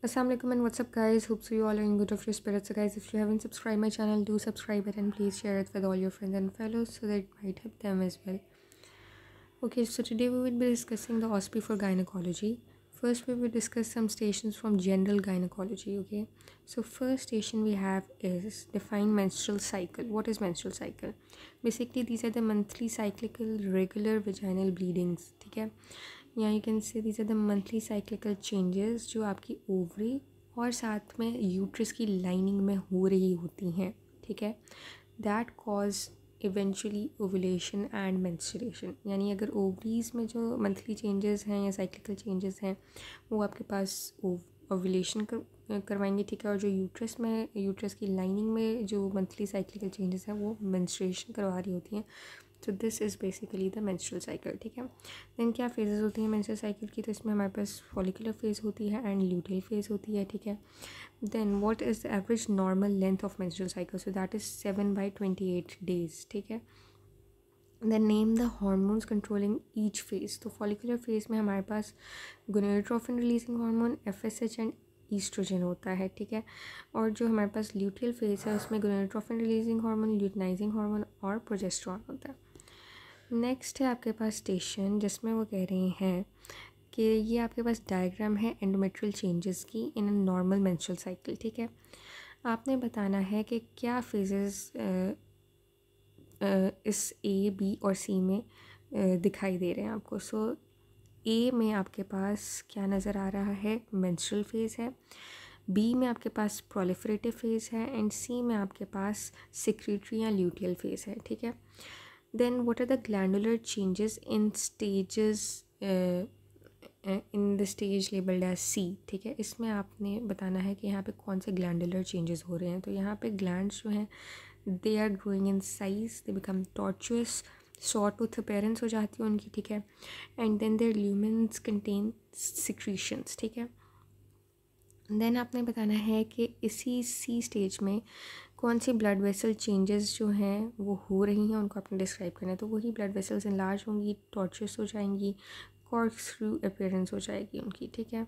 Assalamualaikum and what's up guys, hope so you all are in good of your spirits. So guys, if you haven't subscribed my channel, do subscribe it and please share it with all your friends and fellows so that it might help them as well. Okay, so today we will be discussing the OSPE for gynecology. First we will discuss some stations from general gynecology. Okay, so first station we have is define menstrual cycle. What is menstrual cycle? Basically these are the monthly cyclical regular vaginal bleedings. ठीक है, या you can say these are the monthly cyclical changes जो आपकी ovary और साथ में uterus की lining में हो रही होती हैं. ठीक है, that cause eventually ovulation and menstruation. यानी अगर ओवरीज में जो मंथली चेंजेस हैं या साइक्लिकल चेंजेस हैं वो आपके पास ओवुलेशन करवाएंगे. ठीक है, और जो यूट्रस की लाइनिंग में जो मंथली साइक्लिकल चेंजेस हैं वो मेंस्ट्रुएशन करवा रही होती हैं. तो this is basically the menstrual cycle. ठीक है, देन क्या फेजेस होती हैं मेंस्ट्रुअल साइकिल की? तो इसमें हमारे पास फॉलिकुलर फेज़ होती है एंड ल्यूटेल फेज़ होती है. ठीक है, then what is the average normal length of menstrual cycle? So that is 7/28 days. ठीक है, then name the hormones controlling each phase. तो फॉलिकुलर फेज़ में हमारे पास gonadotropin releasing hormone, FSH and estrogen होता है. ठीक है, और जो हमारे पास ल्यूटेल फेज़ है उसमें gonadotropin releasing hormone, luteinizing hormone और प्रोजेस्टेरोन होता है. नेक्स्ट है आपके पास स्टेशन जिसमें वो कह रहे हैं कि ये आपके पास डायग्राम है एंडोमेट्रियल चेंजेस की इन अ नॉर्मल मेंस्ट्रुअल साइकिल. ठीक है, आपने बताना है कि क्या फेजेस इस A, B और C में दिखाई दे रहे हैं आपको. सो A में आपके पास क्या नज़र आ रहा है? मेंस्ट्रुअल फेज़ है. B में आपके पास प्रोलिफरेटिव फेज़ है एंड C में आपके पास सिक्रीटरी या ल्यूटियल फेज़ है. ठीक है, then what are the glandular changes in stages in the stage labeled as C. ठीक है, इसमें आपने बताना है कि यहाँ पे कौन से glandular changes हो रहे हैं. तो यहाँ पे glands जो हैं they are growing in size, they become tortuous, sawtooth appearance हो जाती है उनकी. ठीक है, and then their lumens contain secretions. ठीक है, देन आपने बताना है कि इसी C स्टेज में कौन सी ब्लड वेसल चेंजेस जो हैं वो हो रही हैं उनको आपने डिस्क्राइब करना है. तो वही ब्लड वेसल्स इनलार्ज होंगी, टॉर्चस हो जाएंगी, कॉर्कस्क्रू अपीयरेंस हो जाएगी उनकी. ठीक है,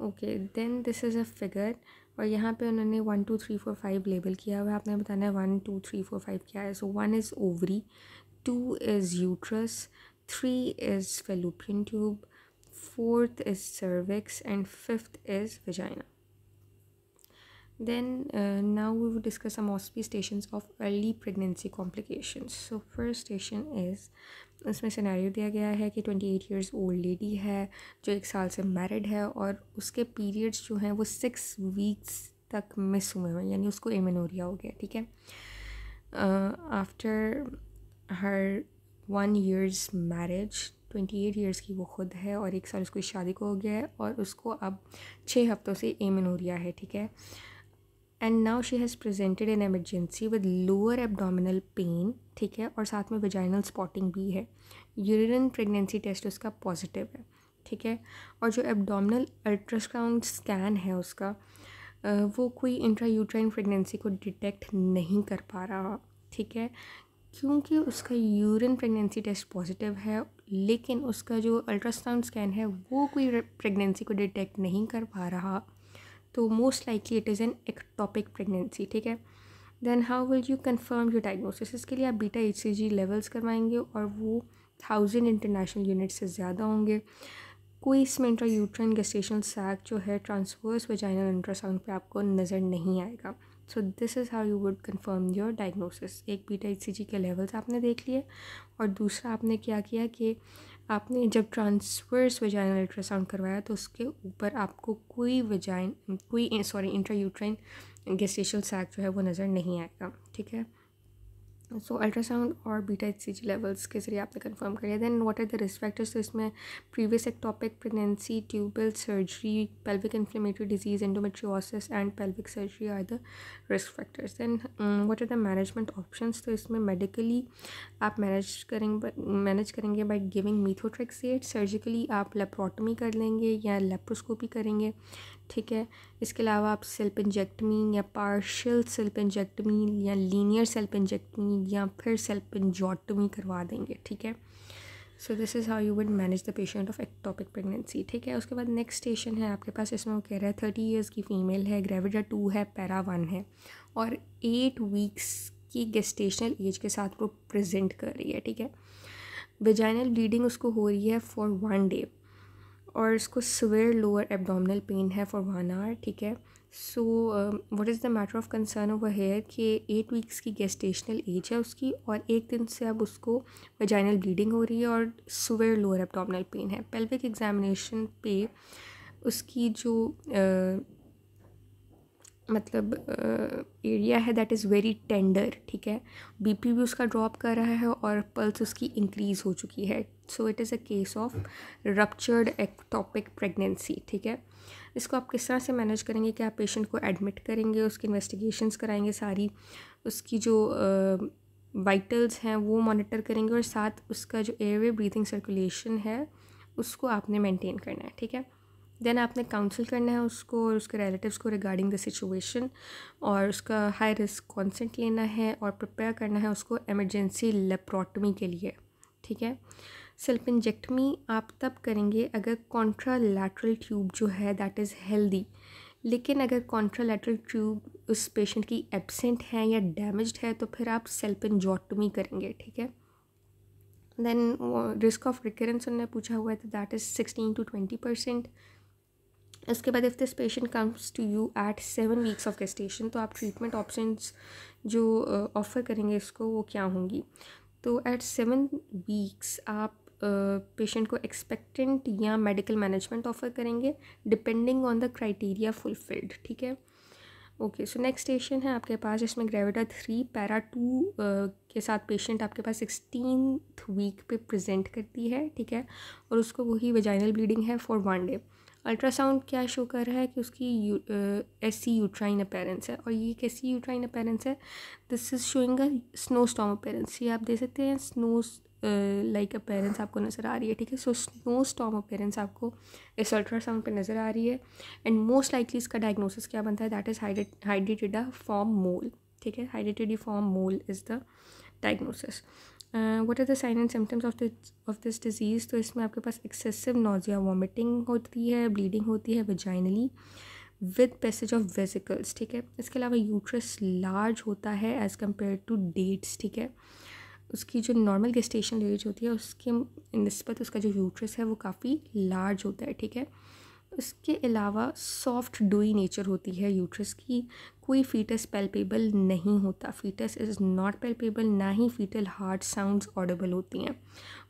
okay, then this is a figure और यहाँ पे उन्होंने 1 2 3 4 5 लेबल किया हुआ है. आपने बताना है 1 2 3 4 5 क्या है. सो 1 is ovary, 2 is uterus, 3 is fallopian tube, 4th is cervix and 5th is vagina. Then now we will discuss some OSPE stations of early pregnancy complications. So first station is, इसमें scenario दिया गया है कि 28 years old lady है जो 1 साल से married है और उसके पीरियड्स जो हैं वो 6 weeks तक मिस हुए हैं, यानी उसको एमेनोरिया हो गया. ठीक है, after her 1 year's marriage, 28 years की वो खुद है और 1 साल उसको शादी को हो गया है और उसको अब 6 हफ्तों से एमेनोरिया है. ठीक है, and now she has presented in emergency with lower abdominal pain. ठीक है, और साथ में वेजाइनल स्पॉटिंग भी है. यूरिन प्रेगनेंसी टेस्ट उसका पॉजिटिव है. ठीक है, और जो एब्डोमिनल अल्ट्रासाउंड स्कैन है उसका वो कोई इंट्रायूट्राइन प्रेगनेंसी को डिटेक्ट नहीं कर पा रहा. ठीक है, क्योंकि उसका यूरिन प्रेगनेंसी टेस्ट पॉजिटिव है लेकिन उसका जो अल्ट्रासाउंड स्कैन है वो कोई प्रेगनेंसी को डिटेक्ट नहीं कर पा रहा, तो most likely it is an ectopic pregnancy. ठीक है, then how will you confirm your diagnosis? इसके लिए आप बीटा HCG लेवल्स करवाएंगे और वो 1000 इंटरनेशनल यूनिट से ज़्यादा होंगे. कोई इसमें इंट्रायूट्राइन गेस्टेशनल सैक जो है ट्रांसवर्स वेजाइनल अल्ट्रासाउंड पे आपको नज़र नहीं आएगा. So this is how you would confirm your diagnosis. एक बीटा HCG के लेवल्स आपने देख लिए और दूसरा आपने क्या किया कि आपने जब ट्रांसवर्स वेजाइनल अल्ट्रासाउंड करवाया तो उसके ऊपर आपको कोई इंट्रायूट्राइन गेस्टेशनल सैक जो है वो नज़र नहीं आएगा. ठीक है, सो अल्ट्रासाउंड और बीटा HCG लेवल्स के ज़रिए आपने कंफर्म कर लिया. Then what are the risk factors? तो इसमें previous ectopic pregnancy, tubal surgery, pelvic inflammatory disease, endometriosis and pelvic surgery are the risk factors. Then what are the management options? तो इसमें medically आप मैनेज करेंगे by giving methotrexate. Surgically आप laparotomy कर लेंगे या लेप्रोस्कोपी करेंगे. ठीक है, इसके अलावा आप सेल्फ इंजेक्टमी या पार्शियल सेल्फ इंजेक्टमी या लीनियर सेल्फ इंजेक्टमी या फिर सेल्फ इंजॉटमी करवा देंगे. ठीक है, so this is how you would manage the patient of ectopic pregnancy, ठीक है। उसके बाद नेक्स्ट स्टेशन है आपके पास, इसमें वो कह रहा है 30 ईयर्स की फ़ीमेल है, ग्रेविडा 2 है, पैरा 1 है और 8 वीक्स की गेस्टेशनल एज के साथ वो प्रेजेंट कर रही है, ठीक है। वेजाइनल ब्लीडिंग उसको हो रही है फॉर 1 डे और इसको सिवियर लोअर एब्डोमिनल पेन है फॉर 1 आवर, ठीक है। So what is the matter of concern over here कि 8 वीक्स की गेस्टेशनल एज है उसकी और 1 दिन से अब उसको वेजाइनल ब्लीडिंग हो रही है और सिवियर लोअर एब्डोमिनल पेन है। पेल्विक एग्जामिनेशन पे उसकी जो मतलब एरिया है दैट इज़ वेरी टेंडर, ठीक है। बीपी भी उसका ड्रॉप कर रहा है और पल्स उसकी इंक्रीज़ हो चुकी है। So it is a case of ruptured ectopic pregnancy, ठीक है। इसको आप किस तरह से मैनेज करेंगे कि आप पेशेंट को एडमिट करेंगे, उसकी इन्वेस्टिगेशंस कराएंगे सारी, उसकी जो वाइटल्स हैं वो मॉनिटर करेंगे और साथ उसका जो एयरवे ब्रीथिंग सर्कुलेशन है उसको आपने मेंटेन करना है, ठीक है। देन आपने काउंसिल करना है उसको और उसके रिलेटिव्स को रिगार्डिंग द सिचुएशन और उसका हाई रिस्क कॉन्सेंट लेना है और प्रिपेयर करना है उसको एमरजेंसी लेप्रोटमी के लिए, ठीक है। सल्पिंजेक्टमी आप तब करेंगे अगर कॉन्ट्रालैटरल ट्यूब जो है दैट इज़ हेल्दी, लेकिन अगर कॉन्ट्रालैटरल ट्यूब उस पेशेंट की एब्सेंट है या डैमेज्ड है तो फिर आप सल्पिंजोटमी करेंगे, ठीक है। देन रिस्क ऑफ रिकरेंस उन्होंने पूछा हुआ है तो दैट इज़ 16 to 20%। इसके बाद if this patient comes to you at 7 weeks of gestation तो आप ट्रीटमेंट ऑप्शंस जो ऑफ़र करेंगे इसको वो क्या होंगी। तो एट 7 वीक्स आप पेशेंट को एक्सपेक्टेंट या मेडिकल मैनेजमेंट ऑफ़र करेंगे depending on the criteria fulfilled, ठीक है। ओके, सो नेक्स्ट स्टेशन है आपके पास, इसमें ग्रेविडा 3 पैरा 2 के साथ पेशेंट आपके पास 16th वीक पे प्रेजेंट करती है, ठीक है। और उसको वही वेजाइनल ब्लीडिंग है फॉर 1 डे। अल्ट्रासाउंड क्या शो कर रहा है कि उसकी एसी यूट्राइन अपीयरेंस है और ये कैसी यूट्राइन अपीयरेंस है, this is showing a snow storm appearance. ये आप देख सकते हैं स्नो लाइक अपीयरेंस आपको नज़र आ रही है, ठीक है। सो स्नो स्टॉर्म अपीयरेंस आपको इस अल्ट्रासाउंड पे नज़र आ रही है एंड मोस्ट लाइकली इसका डायग्नोसिस क्या बनता है, दैट इज़ हाइड्रेटिडिफॉर्म मोल, ठीक है। Hydatidiform mole is the diagnosis. What are the sign and symptoms of this disease, तो इसमें आपके पास एक्सेसिव नोजिया, वॉमिटिंग होती है, ब्लीडिंग होती है वेजाइनली विद पैसेज ऑफ वेसिकल्स, ठीक है। इसके अलावा यूट्रस लार्ज होता है एज़ कम्पेयर टू डेट्स, ठीक है। उसकी जो नॉर्मल गेस्टेशनल एज होती है उसके निस्बत उसका जो यूट्रस है वो काफ़ी लार्ज होता है, ठीक है। इसके अलावा सॉफ्ट डोई नेचर होती है यूट्रस की, कोई फीटस पैल्पेबल नहीं होता, फीटस इज़ नॉट पैल्पेबल, ना ही फीटल हार्ट साउंड्स ऑडिबल होती हैं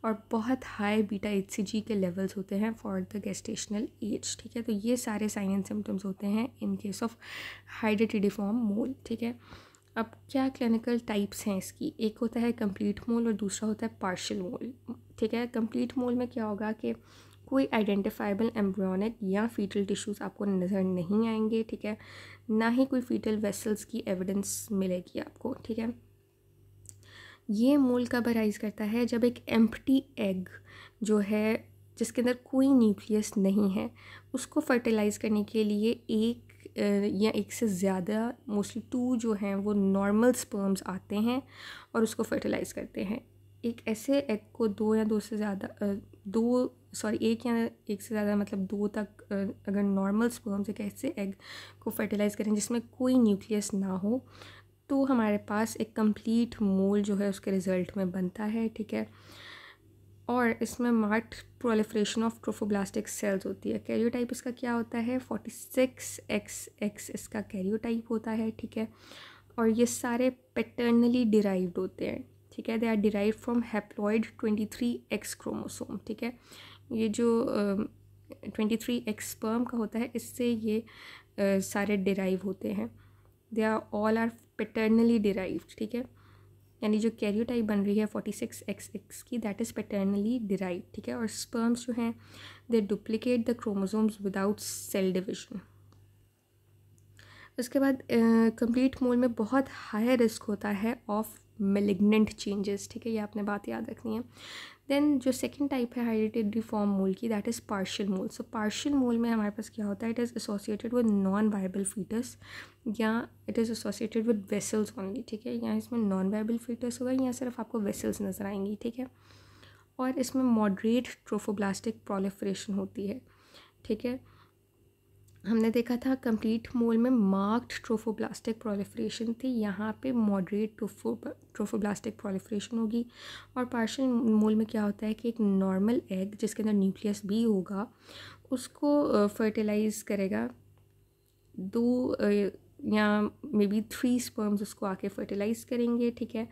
और बहुत हाई बीटा HCG के लेवल्स होते हैं फॉर द गेस्टेशनल एज, ठीक है। तो ये सारे साइन एंड सिम्टम्स होते हैं इन केस ऑफ हाइड्रेटिडिफॉर्म मोल, ठीक है। अब क्या क्लिनिकल टाइप्स हैं इसकी, एक होता है कंप्लीट मोल और दूसरा होता है पार्शियल मोल, ठीक है। कंप्लीट मोल में क्या होगा कि कोई आइडेंटिफाइबल एम्ब्रियोनिक या फीटल टिश्यूज़ आपको नज़र नहीं आएंगे, ठीक है। ना ही कोई फीटल वेसल्स की एविडेंस मिलेगी आपको, ठीक है। ये मोल कब अराइज करता है, जब एक एम्प्टी एग जो है जिसके अंदर कोई न्यूक्लियस नहीं है उसको फर्टिलाइज़ करने के लिए एक या एक से ज़्यादा मोस्टली 2 जो हैं वो नॉर्मल स्पर्म्स आते हैं और उसको फर्टिलाइज़ करते हैं। एक ऐसे एग को एक या एक से ज़्यादा मतलब 2 तक अगर नॉर्मल स्पर्म्स एक ऐसे एग को फर्टिलाइज़ करें जिसमें कोई न्यूक्लियस ना हो तो हमारे पास एक कंप्लीट मोल जो है उसके रिज़ल्ट में बनता है, ठीक है। और इसमें marked proliferation of trophoblastic cells होती है। कैरियोटाइप इसका क्या होता है, 46XX इसका कैरियोटाइप होता है, ठीक है। और ये सारे पैटर्नली डिराइव्ड होते हैं, ठीक है। They are derived from haploid 23X chromosome, ठीक है। ये जो 23X स्पर्म का होता है इससे ये सारे डिराइव होते हैं, they are all are paternally derived, ठीक है। यानी जो कैरियोटाइप बन रही है 46XX की दैट इज़ पैटर्नली डिराइव, ठीक है। और स्पर्म्स जो हैं they duplicate the chromosomes without cell division. उसके बाद कंप्लीट मोल में बहुत हाई रिस्क होता है ऑफ मेलिग्नेंट चेंजेस, ठीक है। ये आपने बात याद रखनी है। देन जो सेकंड टाइप है हाइड्रेटिडिफॉर्म मोल की that is partial mole. So partial mole में हमारे पास क्या होता है, it is associated with non viable fetus या it is associated with vessels only, ठीक है। या इसमें नॉन वायबल फीटस होगा या सिर्फ आपको वेसल्स नज़र आएंगी, ठीक है। और इसमें मॉडरेट ट्रोफोब्लास्टिक प्रोलिफरेशन होती है, ठीक है। हमने देखा था कंप्लीट मोल में मार्क्ड ट्रोफोब्लास्टिक प्रोलिफरेशन थी, यहाँ पे मॉडरेट ट्रोफोब्लास्टिक प्रोलिफरेशन होगी। और पार्शियल मोल में क्या होता है कि एक नॉर्मल एग जिसके अंदर न्यूक्लियस भी होगा उसको फर्टिलाइज करेगा, दो या मे बी 3 स्पर्म्स उसको आके फर्टिलाइज करेंगे, ठीक है।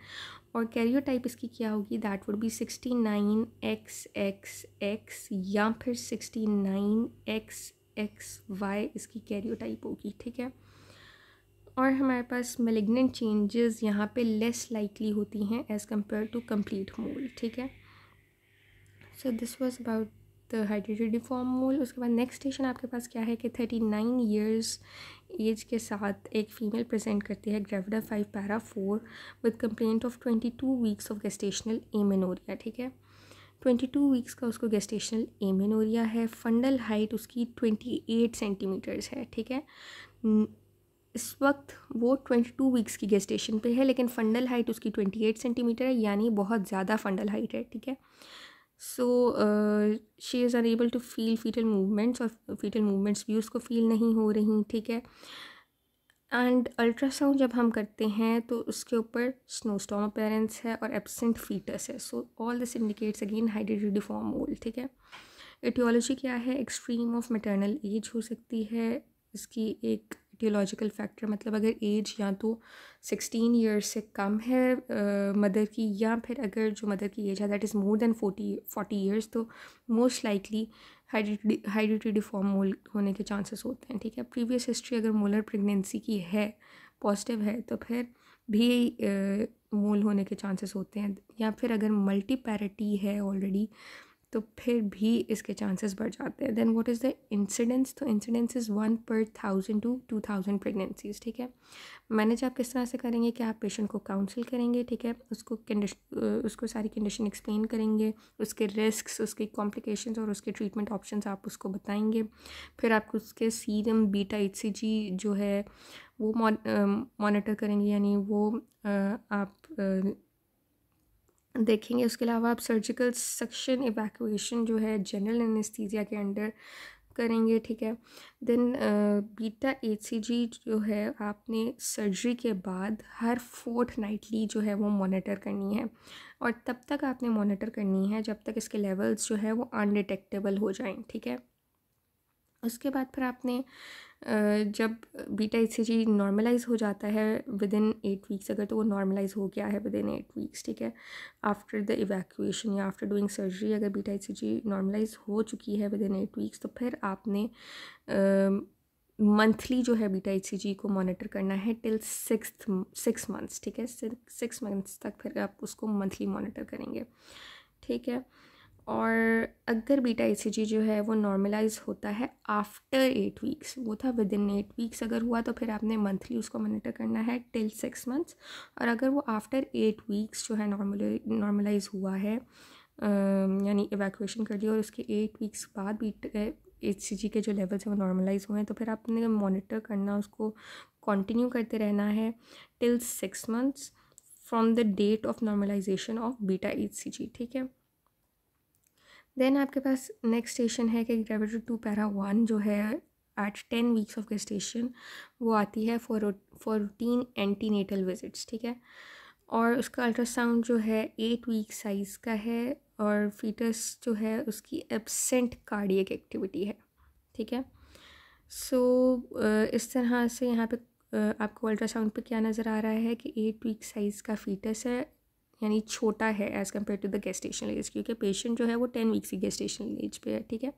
और कैरियोटाइप इसकी क्या होगी, दैट वुड बी 69XXX या फिर 69XXY इसकी कैरियोटाइप होगी, ठीक है। और हमारे पास मेलिग्नेंट चेंजेस यहाँ पे लेस लाइकली होती हैं as compare to complete mole, ठीक है। So this was about the hydatidiform mole. उसके बाद नेक्स्ट स्टेशन आपके पास क्या है कि 39 ईयर्स एज के साथ एक फ़ीमेल प्रेजेंट करती है gravida 5 para 4 with complaint of 22 weeks of gestational amenorrhoea, ठीक है। 22 वीक्स का उसको गेस्टेशनल एमेनोरिया है। फंडल हाइट उसकी 28 सेंटीमीटर्स है, ठीक है। इस वक्त वो 22 वीक्स की गेस्टेशन पे है, लेकिन फंडल हाइट उसकी 28 सेंटीमीटर है, यानी बहुत ज़्यादा फंडल हाइट है, ठीक है। So she is unable to feel fetal movements, और फीटल मूवमेंट्स भी उसको फील नहीं हो रही, ठीक है। एंड अल्ट्रासाउंड जब हम करते हैं तो उसके ऊपर स्नोस्टॉर्म अपीयरेंस है और एब्सेंट फीटस है। So all this indicates again hydatidiform mole, ठीक है। एटियोलॉजी क्या है, एक्सट्रीम ऑफ मैटरनल एज हो सकती है इसकी एक एटियोलॉजिकल फैक्टर, मतलब अगर एज या तो 16 ईयर्स से कम है मदर की, या फिर अगर जो मदर की एज है that is more than 40 years, तो मोस्ट लाइकली हाइड्रेटिडिफॉर्म मोल होने के चांसेस होते हैं, ठीक है। प्रीवियस हिस्ट्री अगर मोलर प्रेगनेंसी की है, पॉजिटिव है, तो फिर भी मोल होने के चांसेस होते हैं, या फिर अगर मल्टीपैरिटी है ऑलरेडी तो फिर भी इसके चांसेस बढ़ जाते हैं। Then what is the incidence, तो incidence is 1 per 1000 to 2000 pregnancies, ठीक है। मैनेज आप किस तरह से करेंगे कि आप पेशेंट को काउंसिल करेंगे, ठीक है, उसको सारी कंडीशन एक्सप्लेन करेंगे, उसके रिस्क्स, उसकी कॉम्प्लिकेशंस और उसके ट्रीटमेंट ऑप्शंस आप उसको बताएंगे। फिर आप उसके सीरम बीटा HCG जो है वो मॉनिटर करेंगे, यानी वो आप देखेंगे। उसके अलावा आप सर्जिकल सक्शन इवैक्यूएशन जो है जनरल एनेस्थीसिया के अंडर करेंगे, ठीक है। देन बीटा HCG जो है आपने सर्जरी के बाद हर फोर्टनाइटली जो है वो मॉनिटर करनी है, और तब तक आपने मॉनिटर करनी है जब तक इसके लेवल्स जो है वो अनडिटेक्टेबल हो जाएं, ठीक है। उसके बाद फिर आपने जब बीटा HCG नॉर्मलाइज हो जाता है विद इन 8 वीक्स, अगर तो वो नॉर्मलाइज हो गया है विद इन 8 वीक्स, ठीक है, आफ्टर द इवैक्यूएशन या आफ्टर डूइंग सर्जरी, अगर बीटा HCG नॉर्मलाइज हो चुकी है विद इन 8 वीक्स, तो फिर आपने मंथली जो है बीटा HCG को मॉनिटर करना है टिल 6 मंथ्स, ठीक है। 6 मंथ्स तक फिर आप उसको मंथली मॉनिटर करेंगे, ठीक है। और अगर बीटा HCG जो है वो नॉर्मलाइज होता है आफ्टर 8 वीक्स, वो था विद इन 8 वीक्स अगर हुआ, तो फिर आपने मंथली उसको मॉनिटर करना है टिल 6 मंथ्स। और अगर वो आफ्टर 8 वीक्स जो है नॉर्मलाइज हुआ है, यानी इवैक्यूएशन कर लिया और उसके 8 वीक्स बाद बीटा HCG के जो लेवल्स हैं वो नॉर्मलाइज हुए हैं, तो फिर आपने मॉनिटर करना, उसको कंटिन्यू करते रहना है till 6 months from the date of normalisation of beta HCG, ठीक है। देन आपके पास नेक्स्ट स्टेशन है कि ग्रेविडा 2 पैरा 1 जो है एट 10 वीक्स ऑफ गेस्टेशन वो आती है फॉर रूटीन एंटीनेटल विजिट्स, ठीक है। और उसका अल्ट्रासाउंड जो है 8 वीक साइज़ का है, और फीटस जो है उसकी एब्सेंट कार्डियक एक्टिविटी है, ठीक है। सो इस तरह से यहाँ पे आपको अल्ट्रासाउंड पे क्या नज़र आ रहा है कि 8 वीक साइज़ का फीटस है, यानी छोटा है as compare to the gestational age, क्योंकि पेशेंट जो है वो 10 वीक्स की गेस्टेशनल एज पे है, ठीक है।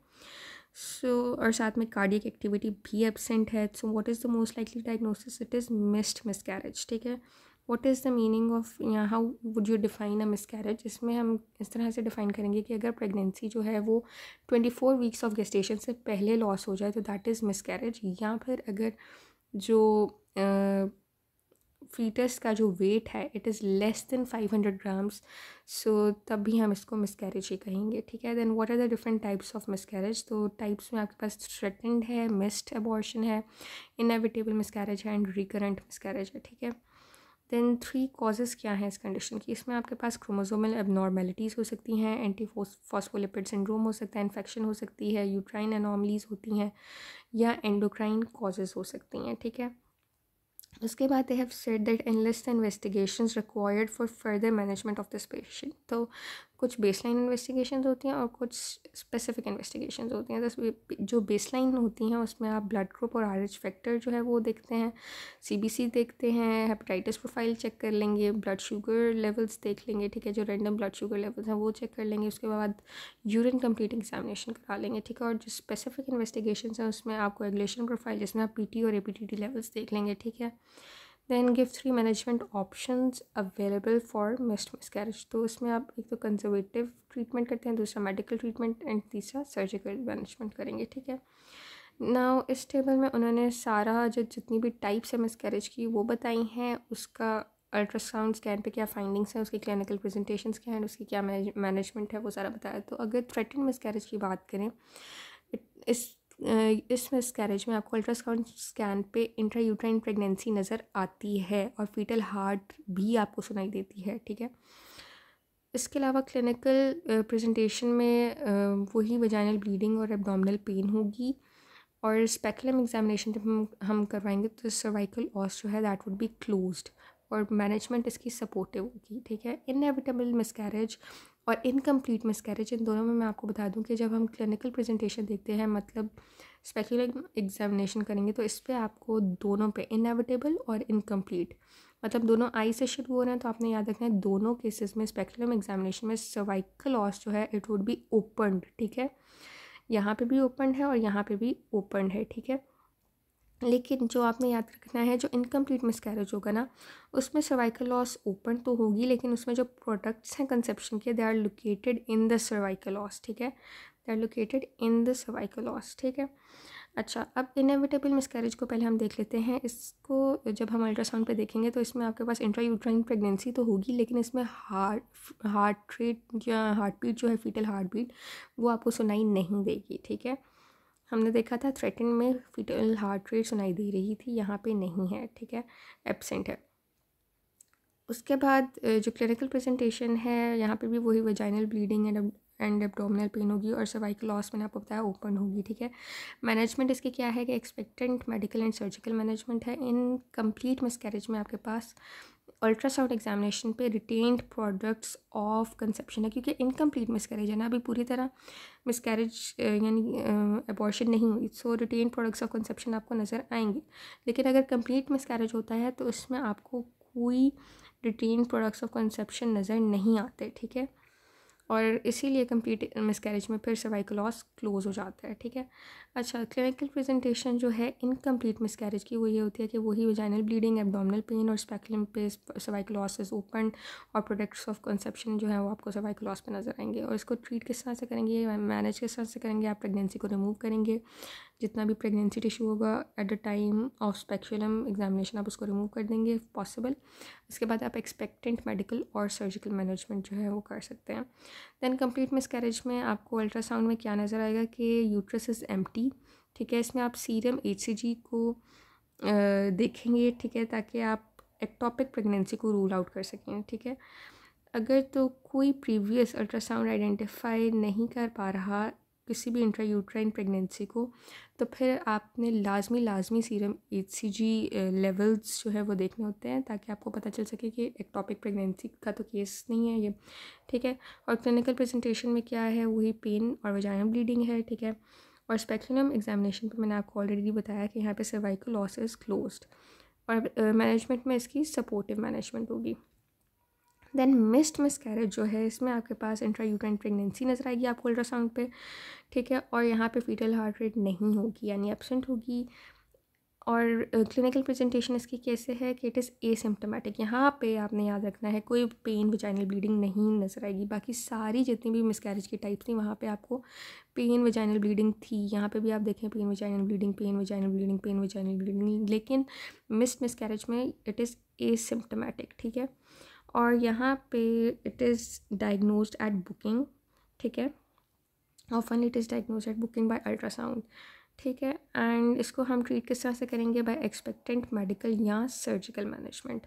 सो और साथ में कार्डियक एक्टिविटी भी एब्सेंट है। So what is the most likely diagnosis, it is missed miscarriage, ठीक है। What is the meaning of, या how would you define a miscarriage, इसमें हम इस तरह से डिफ़ाइन करेंगे कि अगर प्रेगनेंसी जो है वो 24 वीक्स ऑफ गेस्टेशन से पहले लॉस हो जाए तो दैट इज़ मिसकैरेज, या फिर अगर जो फीटस का जो वेट है it is less than 500 grams, सो तब भी हम इसको मिसकैरेज ही कहेंगे, ठीक है। Then what are the different types of miscarriage, तो टाइप्स में आपके पास थ्रेटन्ड है, मिस्ड अबॉर्शन है, इनएविटेबल मिसकैरेज है, एंड रिकरेंट मिसकैरेज है, ठीक है। देन 3 कॉजेज़ क्या हैं इस कंडीशन की, इसमें आपके पास क्रोमोसोमल एबनॉर्मेलिटीज़ हो सकती हैं, एंटी फॉस्फोलिपिड सिंड्रोम हो सकता है, इन्फेक्शन हो सकती है, यूट्राइन एनॉमलीज़ होती हैं, या एंडोक्राइन कॉजेज़ हो सकती हैं, ठीक है। उसके बाद they have said that enlist investigations required for further management of this patient. तो कुछ बेसलाइन इन्वेस्टिगेशंस होती हैं और कुछ स्पेसिफिक इन्वेस्टिगेशंस होती हैं। तो जो बेसलाइन होती हैं उसमें आप ब्लड ग्रुप और RH फैक्टर जो है वो देखते हैं, CBC देखते हैं, हेपेटाइटिस प्रोफाइल चेक कर लेंगे, ब्लड शुगर लेवल्स देख लेंगे, ठीक है, जो रैंडम ब्लड शुगर लेवल्स हैं वो चेक कर लेंगे। उसके बाद यूरिन कंप्लीट एग्जामिनेशन करा लेंगे, ठीक है। और जो स्पेसिफिक इन्वेस्टिगेशंस हैं उसमें आप कोएगुलेशन प्रोफाइल जिसमें आप PT और APTT लेवल्स देख लेंगे, ठीक है। Then give 3 management options available for miscarriage. तो इसमें आप एक तो कंजर्वेटिव ट्रीटमेंट करते हैं, दूसरा मेडिकल ट्रीटमेंट एंड तीसरा सर्जिकल मैनेजमेंट करेंगे, ठीक है। नाउ इस टेबल में उन्होंने सारा जितनी भी टाइप्स है मिसकैरेज की वो बताई हैं, उसका अल्ट्रासाउंड स्कैन पे क्या फाइंडिंग्स हैं, उसकी क्लिनिकल प्रेजेंटेशंस क्या हैं, उसकी क्या मैनेजमेंट है, वो सारा बताया। तो अगर थ्रेटन मिसकैरेज की बात करें, इस मिसकैरेज में आपको अल्ट्रासाउंड स्कैन पे इंट्रायूट्राइन प्रेगनेंसी नज़र आती है और फीटल हार्ट भी आपको सुनाई देती है, ठीक है। इसके अलावा क्लिनिकल प्रेजेंटेशन में वही वजाइनल ब्लीडिंग और एब्डोमिनल पेन होगी, और स्पेकुलम एग्जामिनेशन जब हम करवाएंगे तो सर्वाइकल ऑस जो है दैट वुड बी क्लोज्ड, और मैनेजमेंट इसकी सपोर्टिव होगी, ठीक है। इनएविटेबल मिसकैरेज और इनकम्प्लीट मिसकैरेज, इन दोनों में मैं आपको बता दूं कि जब हम क्लिनिकल प्रेजेंटेशन देखते हैं, मतलब स्पेकुलम एग्जामिनेशन करेंगे, तो इस पर आपको दोनों पे इनएविटेबल और इनकम्प्लीट, मतलब दोनों आई से शुरू हो रहे हैं, तो आपने याद रखना है दोनों केसेस में स्पेकुलम एग्जामिनेशन में सर्वाइकल ऑस जो है इट वुड बी ओपनड, ठीक है। यहाँ पे भी ओपन है और यहाँ पे भी ओपन है, ठीक है। लेकिन जो आपने याद रखना है, जो इनकम्प्लीट मिसकैरेज होगा ना, उसमें सर्वाइकल लॉस ओपन तो होगी, लेकिन उसमें जो प्रोडक्ट्स हैं कंसेप्शन के they are located in the cervical loss, ठीक है, they are located in the cervical loss, ठीक है। अच्छा, अब इनएविटेबल मिसकैरेज को पहले हम देख लेते हैं। इसको जब हम अल्ट्रासाउंड पे देखेंगे तो इसमें आपके पास इंट्रायूट्राइन प्रेगनेंसी तो होगी, लेकिन इसमें हार्ट रेट या हार्ट बीट जो है, फीटल हार्ट बीट, वो आपको सुनाई नहीं देगी, ठीक है। हमने देखा था थ्रेटन में फीटल हार्ट रेट सुनाई दे रही थी, यहाँ पे नहीं है, ठीक है, एब्सेंट है। उसके बाद जो क्लिनिकल प्रेजेंटेशन है, यहाँ पे भी वही vaginal bleeding and abdominal pain होगी, और सर्वाइकल लॉस मैंने आपको बताया ओपन होगी, ठीक है। मैनेजमेंट इसकी क्या है कि expectant medical and surgical management है। इन कंप्लीट मिसकैरेज में आपके पास अल्ट्रासाउंड एग्जामिनेशन पे रिटेन्ड प्रोडक्ट्स ऑफ कंसेप्शन है, क्योंकि इनकम्प्लीट मिसकैरेज है ना, अभी पूरी तरह मिसकैरेज यानी अबॉर्शन नहीं हुई, सो रिटेन्ड प्रोडक्ट्स ऑफ कंसेप्शन आपको नज़र आएंगे। लेकिन अगर कंप्लीट मिसकैरेज होता है तो इसमें आपको कोई रिटेन्ड प्रोडक्ट्स ऑफ कंसेप्शन नज़र नहीं आते, ठीक है, और इसीलिए कंप्लीट मिसकैरेज में फिर सर्वाइकल लॉस क्लोज हो जाता है, ठीक है। अच्छा, क्लिनिकल प्रेजेंटेशन जो है इनकम्प्लीट मिसकैरेज की वो ये होती है कि वही वजाइनल ब्लीडिंग, एब्डोमिनल पेन और स्पेकुलम पे सर्वाइकल लॉस इज ओपन, और प्रोडक्ट्स ऑफ कंसेप्शन जो है वो आपको सर्वाइकल लॉस पे नज़र आएंगे। और इसको ट्रीट किस तरह से करेंगे, मैनेज किस तरह से करेंगे, आप प्रेगनेंसी को रिमूव करेंगे, जितना भी प्रेगनेंसी टिश्यू होगा at the time of speculum examination आप उसको रिमूव कर देंगे इफ़ पॉसिबल। इसके बाद आप एक्सपेक्टेंट मेडिकल और सर्जिकल मैनेजमेंट जो है वो कर सकते हैं। दैन कंप्लीट मिसकैरेज में आपको अल्ट्रासाउंड में क्या नज़र आएगा कि यूट्रस इज़ एम्प्टी, ठीक है। इसमें आप सीरम HCG को देखेंगे, ठीक है, ताकि आप एक्टोपिक प्रेगनेंसी को रूल आउट कर सकें, ठीक है। अगर तो कोई प्रीवियस अल्ट्रासाउंड आइडेंटिफाई नहीं कर पा रहा किसी भी इंट्रायूट्राइन प्रेगनेंसी को, तो फिर आपने लाजमी सीरम HCG लेवल्स जो है वो देखने होते हैं, ताकि आपको पता चल सके कि एक्टोपिक प्रेगनेंसी का तो केस नहीं है ये, ठीक है। और क्लिनिकल प्रेजेंटेशन में क्या है, वही पेन और वजाइनल ब्लीडिंग है, ठीक है। और स्पेकुलम एग्जामिनेशन पे मैंने आपको ऑलरेडी बताया कि यहाँ पे सर्वाइकल लॉस इज क्लोज्ड, और मैनेजमेंट में इसकी सपोर्टिव मैनेजमेंट होगी। देन मिस्ड मिसकैरेज जो है, इसमें आपके पास इंट्रायूट्राइन प्रेगनेंसी नज़र आएगी आपको अल्ट्रासाउंड पे, ठीक है, और यहाँ पे फीटल हार्ट रेट नहीं होगी यानी एब्सेंट होगी। और क्लिनिकल प्रेजेंटेशन इसकी कैसे है कि इट इज़ एसिम्प्टोमेटिक, यहाँ पे आपने याद रखना है कोई पेन वजाइनल ब्लीडिंग नहीं नज़र आएगी। बाकी सारी जितनी भी मिसकैरेज की टाइप थी वहाँ पे आपको पेन वजाइनल ब्लीडिंग थी, यहाँ पे भी आप देखें pain vaginal bleeding, pain vaginal bleeding, pain vaginal bleeding, लेकिन मिसकैरेज में इट इज़ एसिम्प्टोमेटिक, ठीक है। और यहाँ पे it is diagnosed at booking, ठीक है, often it is diagnosed at booking by ultrasound, ठीक है। एंड इसको हम ट्रीट किस तरह से करेंगे, बाय एक्सपेक्टेंट मेडिकल या सर्जिकल मैनेजमेंट।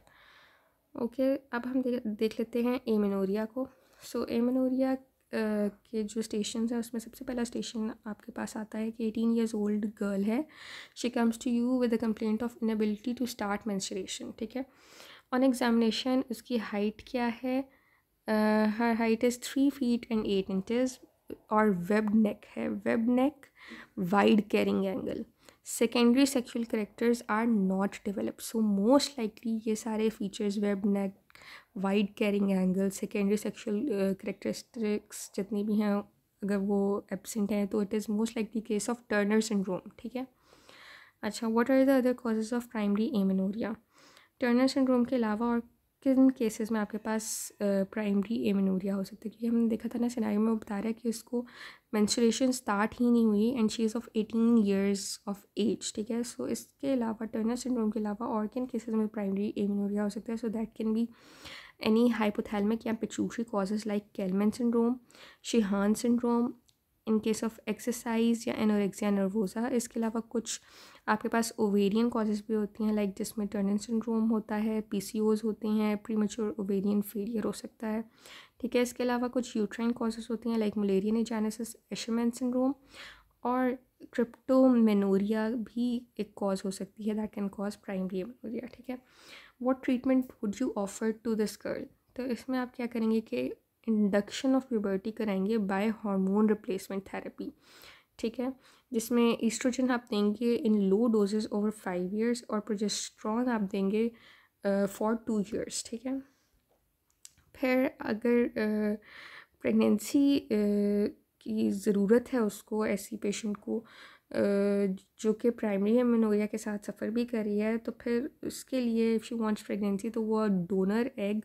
ओके, अब हम देख लेते हैं एमेनोरिया को। सो एमेनोरिया के जो स्टेशन है उसमें सबसे पहला स्टेशन आपके पास आता है कि 18 ईयर्स ओल्ड गर्ल है, she comes to you with the complaint of inability to start menstruation. ठीक है, ऑन एग्जामिनेशन उसकी हाइट क्या है, her height is 3 feet and 8 inches और वेब नेक है, web neck, wide carrying angle, secondary sexual characters are not developed. So most likely ये सारे features, web neck, wide carrying angle, secondary sexual characteristics जितनी भी हैं, अगर वो absent हैं तो it is most likely case of Turner syndrome. ठीक है, अच्छा, what are the other causes of primary amenorrhoea? Turner syndrome के अलावा और किन केसेस में आपके पास प्राइमरी एमेनोरिया हो सकता है? क्योंकि हमने देखा था ना सिनेरियो में, वो बता रहा है कि उसको मेंस्ट्रुएशन स्टार्ट ही नहीं हुई and she is of 18 years of age. ठीक है, सो इसके अलावा टर्नर सिंड्रोम के अलावा और किन केसेस में प्राइमरी एमेनोरिया हो सकता है? So that can be any hypothalamic या pituitary causes like Kallmann syndrome, Sheehan syndrome, in case of exercise या एनोरेक्सिया नर्वोसा। इसके अलावा कुछ आपके पास ओवेरियन कॉजेज़ भी होती हैं, लाइक जिसमें टर्नर सिंड्रोम होता है, पीसीओज होती हैं, प्रीमेच्योर ओवेरियन फेलियर हो सकता है। ठीक है, इसके अलावा कुछ यूट्राइन कॉजेज़ होती हैं like Mullerian agenesis, Asherman syndrome, और क्रिप्टोमेनोरिया भी एक कॉज हो सकती है that can cause primary amenorrhoea. ठीक है, what treatment would you offer to this girl? तो इसमें आप क्या करेंगे कि इंडक्शन ऑफ प्यूबर्टी कराएंगे बाय हार्मोन रिप्लेसमेंट थेरेपी। ठीक है, जिसमें ईस्ट्रोजन आप देंगे in low doses over 5 years और प्रोजेस्टेरॉन आप देंगे फॉर 2 years। ठीक है, फिर अगर प्रेगनेंसी की ज़रूरत है उसको, ऐसी पेशेंट को जो कि प्राइमरी एमेनोरिया के साथ सफ़र भी कर रही है, तो फिर उसके लिए इफ़ शी वांट्स प्रेगनेंसी तो वो डोनर एग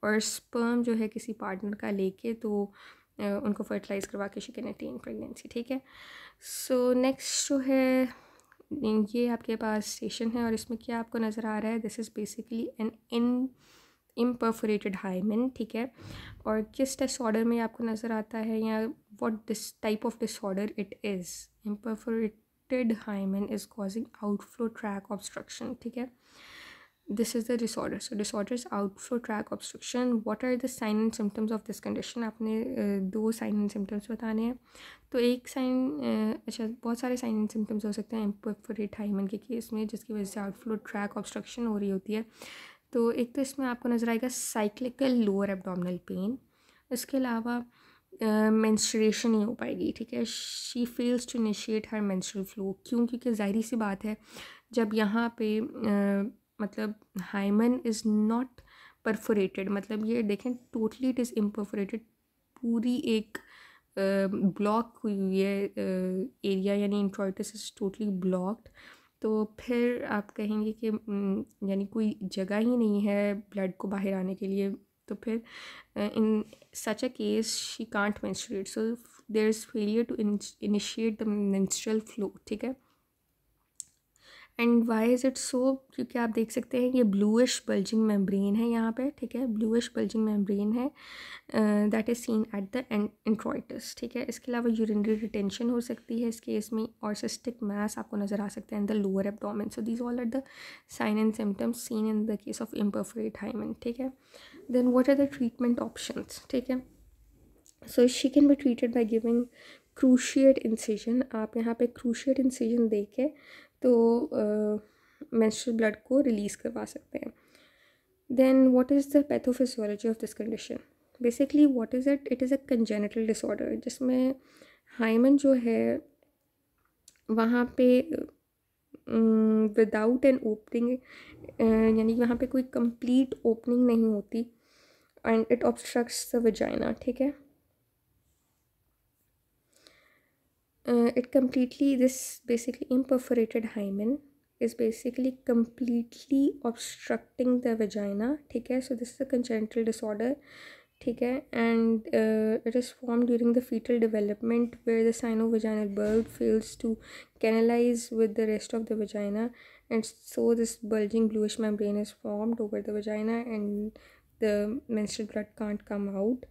और स्पर्म जो है किसी पार्टनर का लेके तो उनको फर्टिलाइज़ करवा के शी कैन अटेन प्रेगनेंसी। ठीक है, सो नेक्स्ट जो है ये आपके पास स्टेशन है और इसमें क्या आपको नज़र आ रहा है? This is basically an imperforated hymen. ठीक है, और किस डिसऑर्डर में आपको नज़र आता है या what this type of disorder it is? Imperforated hymen is causing outflow track obstruction. ठीक है, this is the disorder. So disorder is outflow track obstruction. What are the sign and symptoms of this condition? आपने 2 sign and symptoms बताने हैं। तो एक sign, अच्छा, बहुत सारे साइन एंड सिम्टम्स हो सकते हैं इम्परफोरेट हाइमेन के केस में जिसकी वजह से आउटफ्लो ट्रैक ऑब्स्ट्रक्शन हो रही होती है। तो एक तो इसमें आपको नज़र आएगा साइक्लिकल लोअर एब्डोमिनल पेन। इसके अलावा मेंस्ट्रुएशन नहीं हो पाएगी। ठीक है, she fails to initiate her menstrual flow. क्यों? क्योंकि ज़ाहिर सी बात है, जब यहाँ पे मतलब हाइमन इज़ नॉट परफोरेटेड, मतलब ये देखें टोटली इट इज़ इम्परफोरेटेड, पूरी एक ब्लॉक हुई हुई है एरिया, यानी इंट्रोइटस इज़ टोटली ब्लॉक्ड। तो फिर आप कहेंगे कि यानी कोई जगह ही नहीं है ब्लड को बाहर आने के लिए, तो फिर in such a case she can't menstruate, so there is failure to initiate the menstrual flow. ठीक है, and why is it so? क्योंकि आप देख सकते हैं ये ब्लूइश बल्जिंग मेम्ब्रेन है यहाँ पे। ठीक है, ब्लूइश बल्जिंग मेम्ब्रेन है that is seen at the introitus. ठीक है, इसके अलावा यूरिनरी रिटेंशन हो सकती है इस केस में, और सिस्टिक मास आपको नज़र आ सकता है in the lower abdomen. So these all are the sign and symptoms seen in the case of imperforate hymen. ठीक है, then what are the treatment options? ठीक है, so she can be treated by giving cruciate incision. आप यहाँ पे cruciate incision दे के तो menstrual blood को रिलीज़ करवा सकते हैं। Then what is the pathophysiology of this condition? Basically what is it? It is a congenital disorder जिसमें हाइमन जो है वहाँ पे विदाउट एन ओपनिंग, यानी वहाँ पे कोई कंप्लीट ओपनिंग नहीं होती and it obstructs the vagina. ठीक है, it completely, this basically imperforated hymen is basically completely obstructing the vagina. ठीक है, so this is a congenital disorder. ठीक है, and it is formed during the fetal development where the sino-vaginal bulb fails to canalize with the rest of the vagina, and so this bulging bluish membrane is formed over the vagina and the menstrual blood can't come out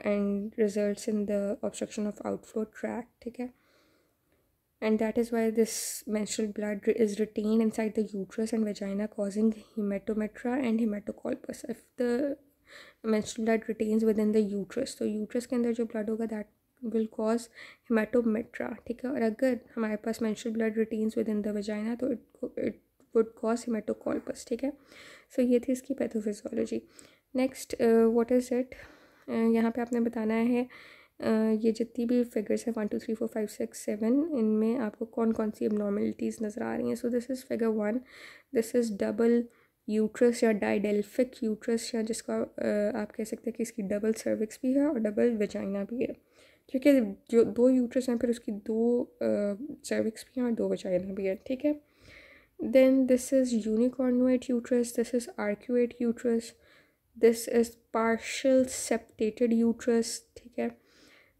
and results in the obstruction of outflow tract. ठीक है, and that is why this menstrual blood is retained inside the uterus and vagina, causing hematometra and hematocolpus. If the menstrual blood retains within the uterus, तो uterus के अंदर जो blood होगा that will cause hematometra, ठीक है. और अगर हमारे पास menstrual blood retains within the vagina तो it would cause hematocolpus, ठीक है. So ये थी इसकी pathophysiology. Next what is it, यहाँ पे आपने बताना है ये जितनी भी फिगर्स है 1 2 3 4 5 6 7 इनमें आपको कौन कौन सी एबनॉर्मलिटीज़ नज़र आ रही हैं. So this is figure 1. This is double uterus या डाइडेल्फिक यूट्रस, या जिसको आप कह सकते हैं कि इसकी डबल सर्विक्स भी है और डबल वेजाइना भी है, क्योंकि जो 2 यूट्रस हैं फिर उसकी 2 सर्विक्स भी हैं और 2 वेजाइना भी है, ठीक है. Then this is unicornuate uterus, this is arcuate uterus, this is partial septated uterus, ठीक है.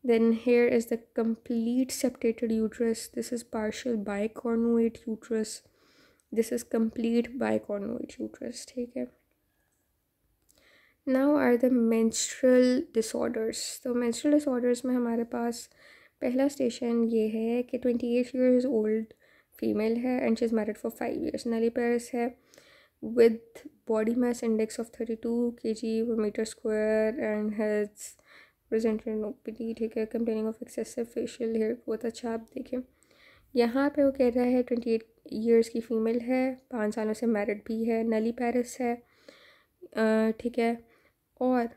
Then here is the complete septated uterus, this is partial bicornuate uterus, this is complete bicornuate uterus, ठीक है. Now are the menstrual disorders. तो menstrual disorders में हमारे पास पहला station ये है कि 28 years old फीमेल है and she is married for 5 years. Nulliparous है with body mass index of 32 kg/m² and has presented OPD, ठीक है. Complaining of excessive facial hair growth. अच्छा आप देखें यहाँ पे वो कह रहा है 28 years की फ़ीमेल है, 5 सालों से मैरिड भी है, नलीपेरस है, ठीक है. और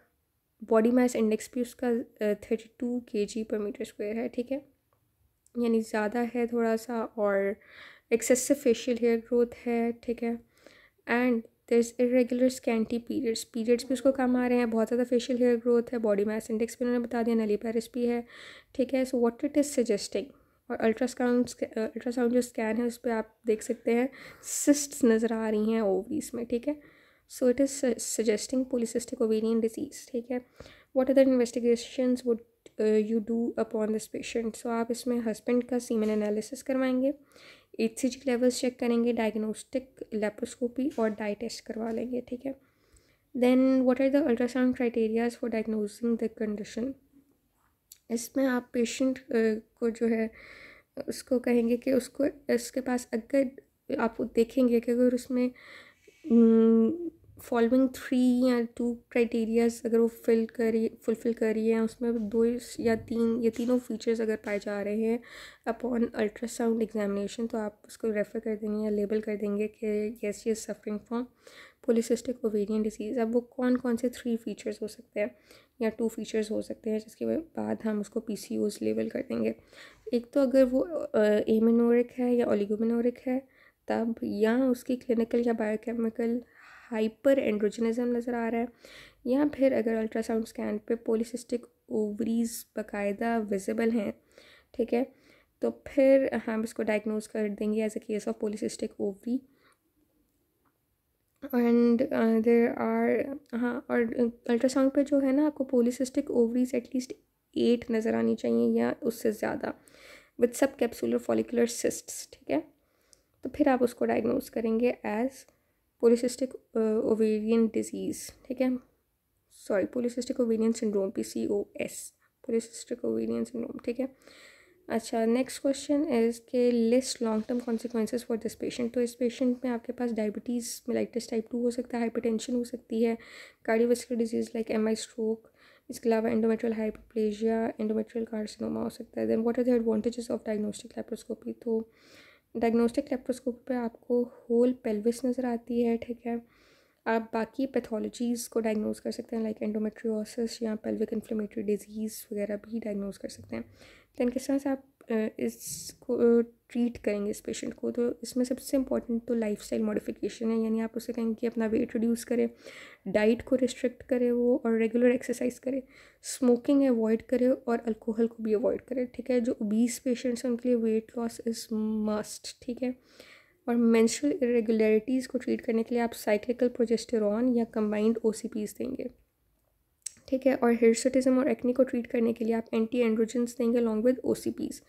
बॉडी मास इंडेक्स भी उसका 32 kg/m² है, ठीक है, यानी ज़्यादा है थोड़ा सा, और एक्सेसिव फेशियल हेयर ग्रोथ है, ठीक है. And there is irregular scanty periods भी उसको कम आ रहे हैं, बहुत ज़्यादा फेशियल हेयर ग्रोथ है, बॉडी मास इंडेक्स भी उन्होंने बता दिया, नलीपेरस भी है, ठीक है. So what it is suggesting, और अल्ट्रासाउंड जो स्कैन है उस पर आप देख सकते हैं सिस्ट्स नज़र आ रही हैं ओवरीज में, ठीक है. So it is suggesting polycystic ovarian disease, ठीक है. What other investigations would you do upon this patient. सो आप इसमें हस्बैंड का सीमेन एनालिसिस करवाएंगे, HCG लेवल्स चेक करेंगे, डायग्नोस्टिक लेप्रोस्कोपी और डाई टेस्ट करवा लेंगे, ठीक है. Then what are the ultrasound criterias for diagnosing the condition. इसमें आप पेशेंट को जो है उसको कहेंगे कि उसको इसके पास अगर आप देखेंगे कि अगर उसमें फॉलोइंग 3 या 2 क्राइटेरियाज अगर वो फुलफ़िल कर रही है, उसमें 2 या 3 या तीनों फीचर्स अगर पाए जा रहे हैं अपॉन अल्ट्रासाउंड एग्जामिनेशन, तो आप उसको रेफ़र कर देंगे या लेबल कर देंगे कि yes she is suffering from polycystic ovarian disease. अब वो कौन कौन से 3 फीचर्स हो सकते हैं या 2 फीचर्स हो सकते हैं, जिसके बाद हम उसको PCOS लेबल कर देंगे. एक तो अगर वो एमेनोरिक है या ओलिगोमेनोरिक है तब, या उसकी क्लिनिकल या बायोकेमिकल हाइपर एंड्रोजनिज्म नज़र आ रहा है, या फिर अगर अल्ट्रासाउंड स्कैन पे पॉलीसिस्टिक ओवरीज बाकायदा विजिबल हैं, ठीक है, तो फिर हम इसको डायग्नोज कर देंगे as a case of polycystic ovary. And there are और अल्ट्रासाउंड पे जो है ना आपको पॉलीसिस्टिक ओवरीज एटलीस्ट 8 नज़र आनी चाहिए या उससे ज़्यादा विद सब कैप्सुलर फॉलिकुलर सिस्ट्स, ठीक है. तो फिर आप उसको डायग्नोज करेंगे एज पॉलीसिस्टिक ओवेरियन डिजीज़, ठीक है. Sorry, polycystic ovarian syndrome, PCOS, polycystic ovarian syndrome, ठीक है. अच्छा, नेक्स्ट क्वेश्चन इज़ के list long term consequences for this patient. तो इस पेशेंट में आपके पास डायबिटीज़ मेलाइटिस टाइप 2 हो सकता है, हाइपरटेंशन हो सकती है, cardiovascular disease like MI stroke, इसके अलावा एंडोमेट्रियल हाइपरप्लेजिया, एंडोमेट्रियल कार्सिनोमा हो सकता है. Then what are the advantages of diagnostic laparoscopy. तो डायग्नोस्टिक लेप्रोस्कोपी पे आपको होल पेल्विस नज़र आती है, ठीक है. आप बाकी पैथोलॉजीज़ को डायग्नोज कर सकते हैं लाइक एंडोमेट्रियोसिस या पेल्विक इन्फ्लेमेटरी डिजीज़ वगैरह भी डायग्नोज कर सकते हैं. दैन किस तरह से आप इसको ट्रीट करेंगे इस पेशेंट को. तो इसमें सबसे इम्पॉर्टेंट तो लाइफस्टाइल मॉडिफिकेशन है, यानी आप उसे कहेंगे कि अपना वेट रिड्यूस करे, डाइट को रिस्ट्रिक्ट करे वो, और रेगुलर एक्सरसाइज करे, स्मोकिंग अवॉइड करे और अल्कोहल को भी अवॉइड करे, ठीक है. जो ओबीस पेशेंट्स हैं उनके लिए वेट लॉस इज़ मस्ट, ठीक है. और मेंस्ट्रुअल इरेगुलरिटीज़ को ट्रीट करने के लिए आप साइक्लिकल प्रोजेस्टेरॉन या कंबाइंड OCPs देंगे, ठीक है. और हिर्सुटिज्म और एक्ने को ट्रीट करने के लिए आप एंटी एंड्रोजन्स देंगे अलॉन्ग विद OCPs,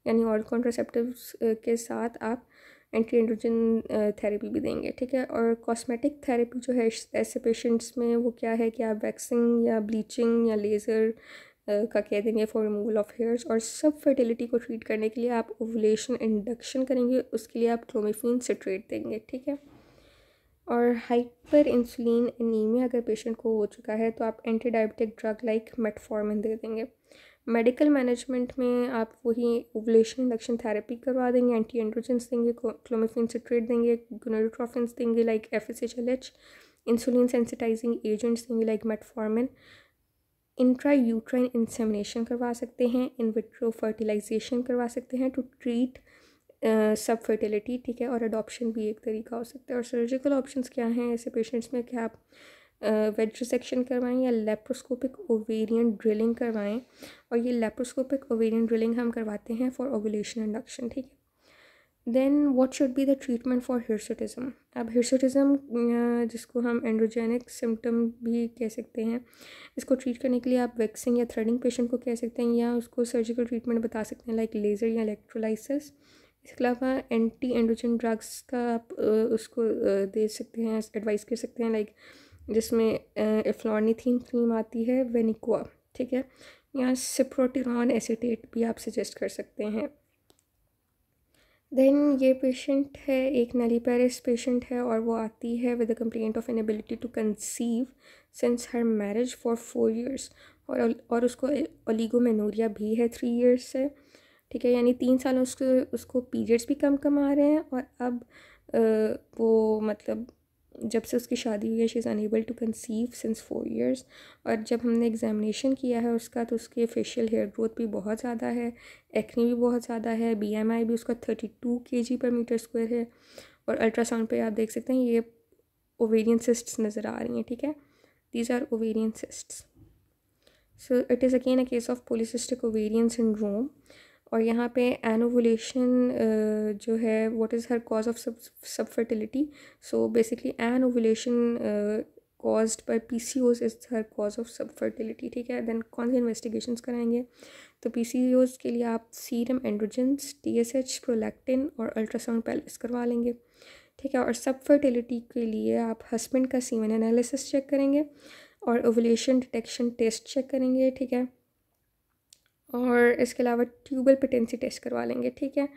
यानी ऑरल कॉन्ट्रासेप्टिव्स के साथ आप एंटी एंड्रोजन थेरेपी भी देंगे, ठीक है. और कॉस्मेटिक थेरेपी जो है ऐसे पेशेंट्स में वो क्या है कि आप वैक्सिंग या ब्लीचिंग या लेज़र का कह देंगे फॉर रिमूवल ऑफ हेयर्स। और सब फर्टिलिटी को ट्रीट करने के लिए आप ओवुलेशन इंडक्शन करेंगे, उसके लिए आप क्लोमिफेन सिट्रेट देंगे, ठीक है। और हाइपर इंसुलिन एनीमिया अगर पेशेंट को हो चुका है तो आप anti diabetic drug like metformin दे देंगे। मेडिकल मैनेजमेंट में आप वही ओवुलेशन इंडक्शन थेरेपी करवा देंगे, एंटी एंड्रोजेंस देंगे, क्लोमिफेन सिट्रेट देंगे, गोनाडोट्रोफिन्स देंगे like FSH/LH, insulin sensitizing agents देंगे like metformin. Intra uterine insemination करवा सकते हैं, इन विट्रो फर्टिलाइजेशन करवा सकते हैं टू ट्रीट सब फर्टिलिटी, ठीक है। और अडॉप्शन भी एक तरीका हो सकता है। और सर्जिकल ऑप्शंस क्या हैं ऐसे पेशेंट्स में, कि आप वेज करवाएं या लेप्रोस्कोपिक ओवेरियन ड्रिलिंग करवाएं। और ये लेप्रोस्कोपिक ओवेरियन ड्रिलिंग हम करवाते हैं फॉर ओवुलेशन इंडक्शन, ठीक है। Then what should be the treatment for hirsutism. अब हिर्सुटिज्म जिसको हम एंड्रोजेनिक सिम्टम भी कह सकते हैं, इसको ट्रीट करने के लिए आप वैक्सिंग या थ्रेडिंग पेशेंट को कह सकते हैं, या उसको सर्जिकल ट्रीटमेंट बता सकते हैं लाइक लेज़र या इलेक्ट्रोलाइसिस। इसके अलावा एंटी एंड्रोजन ड्रग्स का आप उसको दे सकते हैं, एडवाइस कर सकते हैं लाइक जिसमें एफ्लॉर्निथीन क्रीम आती है, वेनिक्वा, ठीक है, या सिप्रोटिरॉन एसीटेट भी आप सजेस्ट कर सकते हैं। देन ये पेशेंट है, एक नेलीपेरिस पेशेंट है, और वो आती है with the complaint of inability to conceive since her marriage for 4 years, और उसको ओलिगोमेनोरिया भी है 3 years से, ठीक है। यानी 3 साल उसको पीरियड्स भी कम आ रहे हैं, और अब वो मतलब जब से उसकी शादी हुई है she is unable to conceive since 4 years। और जब हमने एग्जामिनेशन किया है उसका तो उसके फेशियल हेयर ग्रोथ भी बहुत ज़्यादा है, एक्ने भी बहुत ज़्यादा है, BMI भी उसका 32 kg/m² है। और अल्ट्रासाउंड पे आप देख सकते हैं ये ओवेरियन सिस्ट्स नज़र आ रही हैं, ठीक है। These are ovarian cysts. So it is again a case of polycystic ovarian syndrome. और यहाँ पे एनोवुलेशन जो है what is her cause of sub fertility. So basically anovulation caused by PCOS is her cause of sub fertility, ठीक है। Then कौन सी investigations कराएंगे, तो PCOS के लिए आप सीरम एंड्रोजेंस, TSH, प्रोलैक्टिन और अल्ट्रासाउंड पेल्विस करवा लेंगे, ठीक है। और सब फर्टिलिटी के लिए आप हस्बैंड का सीमेन एनालिसिस चेक करेंगे और ओवुलेशन डिटेक्शन टेस्ट चेक करेंगे, ठीक है। और इसके अलावा ट्यूबल पेटेंसी टेस्ट करवा लेंगे, ठीक है।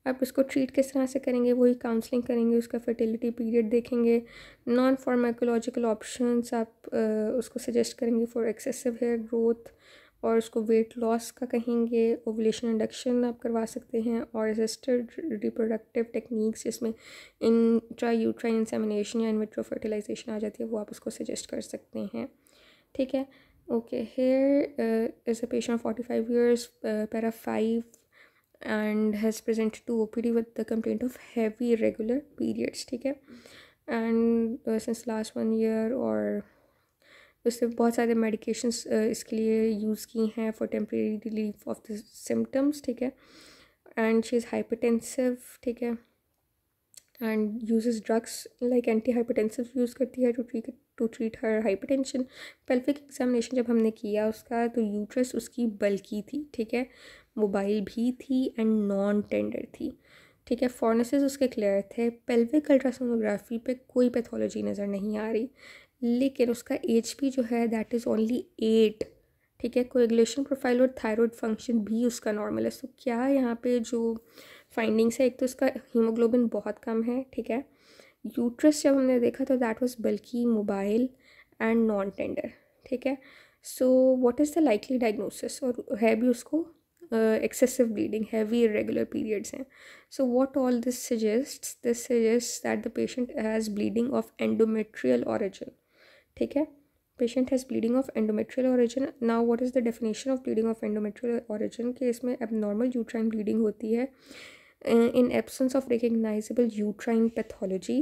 आप उसको ट्रीट किस तरह से करेंगे, वही काउंसलिंग करेंगे, उसका फर्टिलिटी पीरियड देखेंगे, नॉन फार्माकोलॉजिकल ऑप्शंस आप उसको सजेस्ट करेंगे फॉर एक्सेसिव हेयर ग्रोथ, और उसको वेट लॉस का कहेंगे, ओवुलेशन इंडक्शन आप करवा सकते हैं, और असिस्टेड रिप्रोडक्टिव टेक्निक्स जिसमें इंट्रा यूट्राइन इंसेमिनेशन या इन विट्रो फर्टिलाइजेशन आ जाती है वो आप उसको सजेस्ट कर सकते हैं, ठीक है। Okay, here is a patient of 45 years, para 5, and has presented to OPD with the complaint of heavy irregular periods, ठीक है। and since last 1 year, और उसने बहुत सारे medications इसके लिए यूज़ की हैं for temporary relief of the symptoms, ठीक है। and she is hypertensive, ठीक है, and uses drugs like antihypertensive use करती है to treat her hypertension। pelvic examination जब हमने किया उसका तो यूट्रस उसकी बल्की थी, ठीक है, मोबाइल भी थी एंड नॉन टेंडर थी, ठीक है। फॉर्नेसेस उसके क्लियर थे, पेल्विक अल्ट्रासोनोग्राफी पे कोई पैथोलॉजी नज़र नहीं आ रही, लेकिन उसका HP जो है दैट इज़ ओनली 8, ठीक है। कोएगुलेशन प्रोफाइल और थायराइड फंक्शन भी उसका नॉर्मल है। सो क्या यहाँ पे जो फाइंडिंग्स है, एक तो उसका हीमोग्लोबिन बहुत कम है, ठीक है। यूट्रस जब हमने देखा तो दैट वाज बल्कि मोबाइल एंड नॉन टेंडर, ठीक है। So what is the likely diagnosis, और है भी उसको excessive bleeding, heavy irregular periods हैं। So what all this suggests that the patient has bleeding of endometrial origin, ठीक है। Patient has bleeding of endometrial origin. Now what is the definition of bleeding of endometrial origin, कि इसमें abnormal uterine bleeding होती है in absence of recognizable uterine pathology,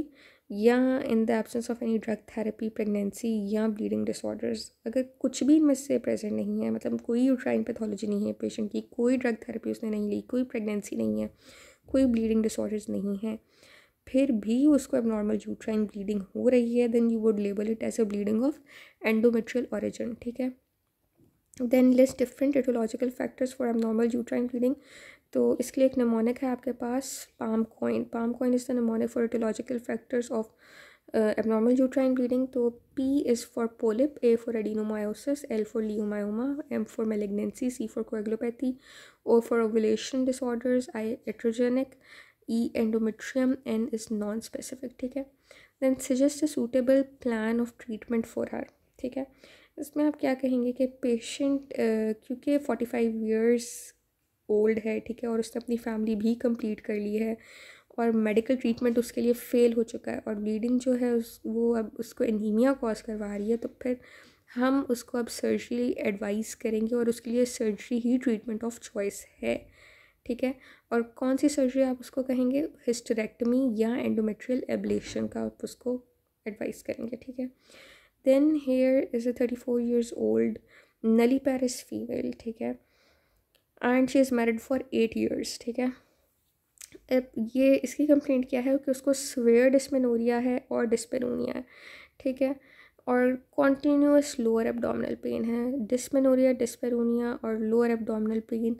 या in the absence of any drug therapy, pregnancy या bleeding disorders। अगर कुछ भी इनमें से प्रेजेंट नहीं है, मतलब कोई यूट्राइन पैथोलॉजी नहीं है पेशेंट की, कोई ड्रग थेरेपी उसने नहीं ली, कोई प्रेगनेंसी नहीं है, कोई ब्लीडिंग डिसऑर्डर्स नहीं है, फिर भी उसको एबनॉर्मल यूट्राइन ब्लीडिंग हो रही है, then you would label it as a bleeding of endometrial origin, ठीक है। Then list different etiological factors for abnormal uterine bleeding. तो इसके लिए एक निमोनिक है आपके पास, palm coin is the mnemonic for etiological factors of abnormal uterine bleeding, तो P is for polyp, A for adenomyosis, L for leiomyoma, M for malignancy, C for coagulopathy, O for ovulation disorders, I iatrogenic, E endometrium, N is non specific, ठीक है। Then suggest a suitable plan of treatment for her, ठीक है। इसमें आप क्या कहेंगे कि patient क्योंकि 45 ईयर्स ओल्ड है, ठीक है, और उसने अपनी फैमिली भी कंप्लीट कर ली है और मेडिकल ट्रीटमेंट उसके लिए फ़ेल हो चुका है और ब्लीडिंग जो है वो अब उसको एनीमिया कॉज करवा रही है, तो फिर हम उसको अब सर्जरी एडवाइस करेंगे और उसके लिए surgery he treatment of choice है, ठीक है। और कौन सी सर्जरी आप उसको कहेंगे, हिस्टेरेक्टमी या एंडोमेट्रियल एब्लेशन का आप उसको एडवाइस करेंगे, ठीक है। Then here is a 34 years old nulliparous female, ठीक है, and she is married for 8 years, ठीक है। अब ये इसकी कंप्लेंट क्या है कि उसको स्वेयर डिस्मेनोरिया है और डिस्पेरोनिया है, ठीक है, और कॉन्टीन्यूस लोअर एब्डोमिनल पेन है, डिस्मेनोरिया, डिस्पेरोनिया और लोअर एब्डोमिनल पेन।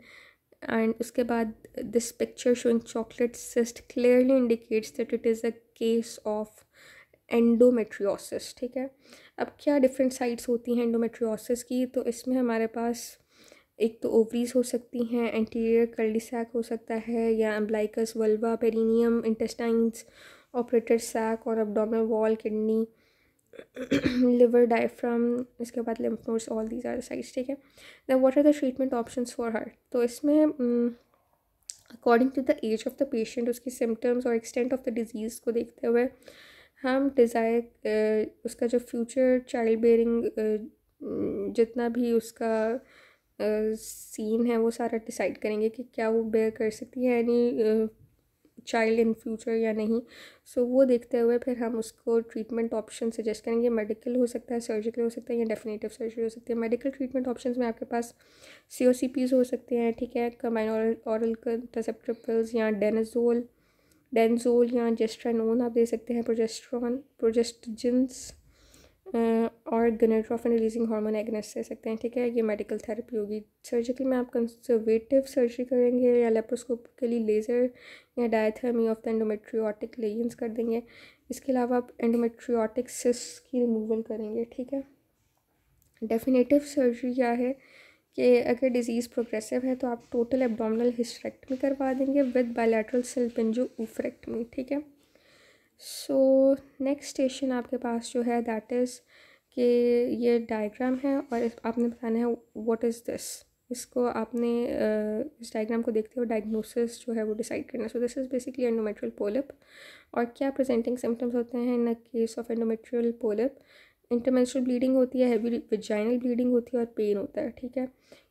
एंड उसके बाद this picture showing chocolate cyst clearly indicates that it is a case of endometriosis, ठीक है। अब क्या डिफरेंट साइट्स होती हैं एंडोमेट्रियोसिस की, तो इसमें हमारे पास एक तो ओवरीज हो सकती हैं, एंटीरियर कर्ली हो सकता है, या umbilicus vulva, perineum, intestines, operator sac और abdominal wall, kidney, liver, diaphragm, इसके बाद lymph nodes, all these are sites, ठीक है। Then what are the treatment options for her, तो इसमें according to the age of the patient, उसकी symptoms और extent of the disease को देखते हुए हम डिज़ायर उसका जो फ्यूचर चाइल्ड बेयरिंग जितना भी उसका सीन है वो सारा डिसाइड करेंगे कि क्या वो बेयर कर सकती है एनी चाइल्ड इन फ्यूचर या नहीं। सो वो देखते हुए फिर हम उसको ट्रीटमेंट ऑप्शन सजेस्ट करेंगे। मेडिकल हो सकता है, सर्जिकल हो सकता है या डेफिनेटिव सर्जरी हो सकती है। मेडिकल ट्रीटमेंट ऑप्शंस में आपके पास COCPs हो सकते हैं, ठीक है, कंबाइन ऑरल कंट्रासेप्टिव पिल्स या डेंजोल या जेस्ट्रानोन आप दे सकते हैं, प्रोजेस्टजिन्स और गनोट्रोफिन रिलीजिंग हार्मोन एगनेस्ट दे सकते हैं, ठीक है। ये मेडिकल थेरेपी होगी। सर्जिकल में आप कंजर्वेटिव सर्जरी करेंगे या लेप्रोस्कोपिकली लेज़र या diathermy of the endometriotic lesions कर देंगे। इसके अलावा आप एंडोमेट्रियोटिक सिस्ट की रिमूवल करेंगे, ठीक है। डेफिनेटिव सर्जरी क्या है कि अगर डिज़ीज़ प्रोग्रेसिव है तो आप टोटल एब्डोमिनल हिस्टेरेक्टमी करवा देंगे विद बायलैटरल सल्पिंजोओफ्रेक्टमी, ठीक है। सो नेक्स्ट स्टेशन आपके पास जो है दैट इज़ कि ये डायग्राम है और आपने बताना है व्हाट इज़ दिस। इसको आपने इस डायग्राम को देखते हुए डायग्नोसिस जो है वो डिसाइड करना है। So this is basically endometrial polyp. और क्या प्रेजेंटिंग सिम्टम्स होते हैं इन the case of endometrial polyp? Intermenstrual bleeding होती है, हैवी विजाइनल ब्लीडिंग होती है और पेन होता है, ठीक है।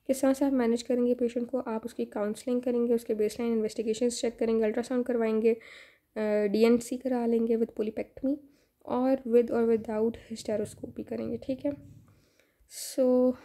किस तरह से आप मैनेज करेंगे पेशेंट को? आप उसकी काउंसलिंग करेंगे, उसके बेसलाइन इन्वेस्टिगेशंस चेक करेंगे, अल्ट्रासाउंड करवाएंगे, DNC करा लेंगे विद पोलिपेक्टमी और विद और विदाउट हिस्टेरोस्कोपी करेंगे, ठीक है। सो